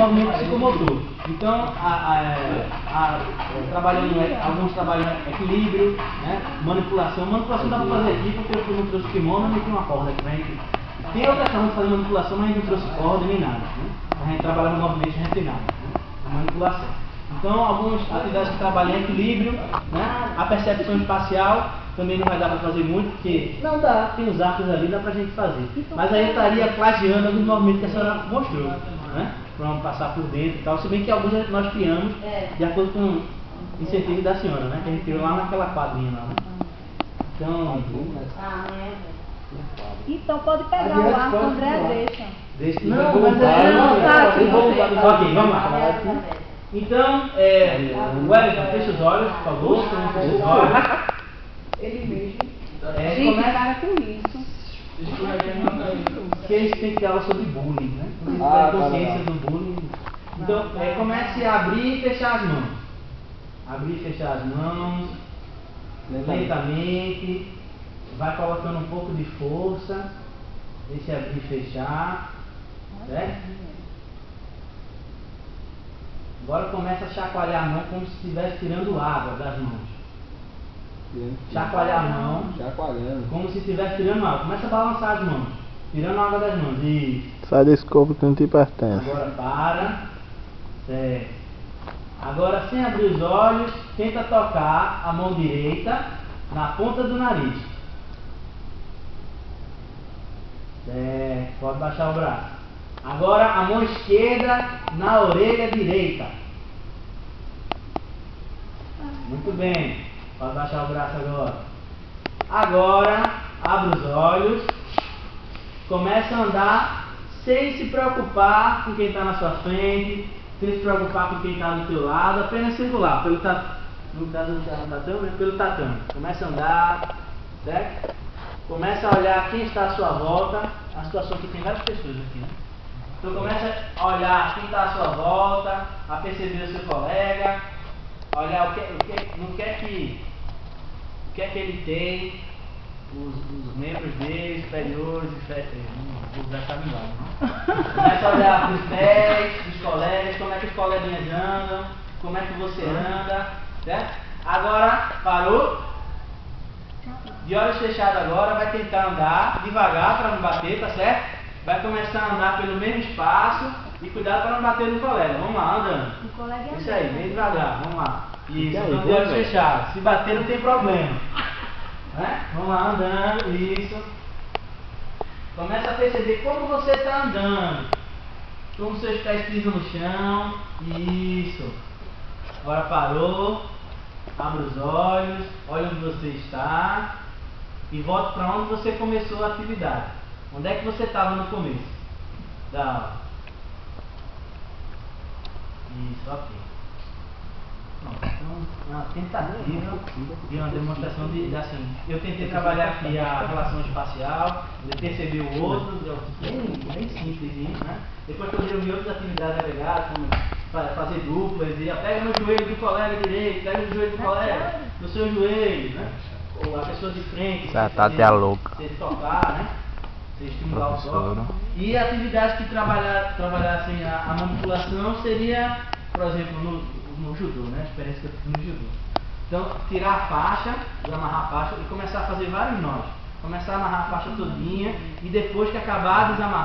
movimento psicomotor. Então, alguns trabalham equilíbrio, né? Manipulação. Manipulação dá para fazer aqui porque eu não trouxe kimono nem tem uma corda aqui pra gente. Tem outras formas de fazer manipulação, mas a gente não trouxe corda nem nada. Né? A gente trabalha no movimento sem treinado, né? Na manipulação. Então, algumas atividades que trabalham em equilíbrio, né? A percepção espacial também não vai dar para fazer muito, porque não dá, tem os arcos ali, dá pra gente fazer. Mas aí estaria plagiando alguns movimentos que a senhora mostrou, né? Vamos passar por dentro e tal, se bem que alguns nós criamos de acordo com o incentivo da senhora, né? Que a gente criou lá naquela quadrinha lá, né? Então pode pegar o arco, André, deixa. Não, mas ok, vamos lá. Então, Wellington, fecha os olhos, por favor. Fecha os olhos. Ele mesmo. Gente, para com isso. Que a gente tem que ter aula sobre bullying, né? Consciência do bullying. Então, comece a abrir e fechar as mãos. Abrir e fechar as mãos. Lentamente. Vai colocando um pouco de força. Deixa abrir e fechar. Certo? Agora começa a chacoalhar a mão como se estivesse tirando água das mãos. Chacoalhar a mão, como se estivesse tirando água. Começa a balançar as mãos, tirando água das mãos. Isso. Sai desse corpo que não te pertence. Agora para. Certo. Agora, sem abrir os olhos, tenta tocar a mão direita na ponta do nariz. Certo. Pode baixar o braço. Agora a mão esquerda na orelha direita. Muito bem. Pode baixar o braço agora. Agora, abre os olhos. Começa a andar sem se preocupar com quem está na sua frente, sem se preocupar com quem está do teu lado, apenas circular, no caso do tatame, né? Pelo tatame. Começa a andar, certo? Começa a olhar quem está à sua volta, a situação que tem várias pessoas aqui, né? Então começa a olhar quem está à sua volta, a perceber o seu colega, olhar o que é que ele tem, os membros dele, superiores, vou usar essa linguagem, né? Começa a olhar para os pés dos colegas, como é que os coleguinhas andam, como é que você anda, certo? Agora, parou? De olhos fechados agora, vai tentar andar devagar para não bater, tá certo? Vai começar a andar pelo mesmo espaço e cuidado para não bater no colega. Vamos lá, andando. Isso aí, bem devagar, vamos lá. Isso, então de olhos fechados. Se bater não tem problema. Né? Vamos lá, andando, isso. Começa a perceber como você está andando. Como seus pés pisam no chão. Isso. Agora parou. Abre os olhos. Olha onde você está. E volta para onde você começou a atividade. Onde é que você estava no começo da aula? Isso, ok. Pronto, então, uma tentativa de uma demonstração de assim, eu tentei trabalhar aqui a relação espacial, de perceber o outro, bem simples isso, né? Depois que eu reuni outras atividades agregadas, como fazer duplas, e pega no joelho do colega direito, pega no joelho do colega, no seu joelho, né? Ou a pessoa de frente, você tocar, né? Você estimular o toque. E atividades que trabalhassem a manipulação seria, por exemplo, no judô, né? A experiência que eu tive no judô. Então, tirar a faixa, desamarrar a faixa e começar a fazer vários nós. Começar a amarrar a faixa todinha e depois que acabar, desamarrar.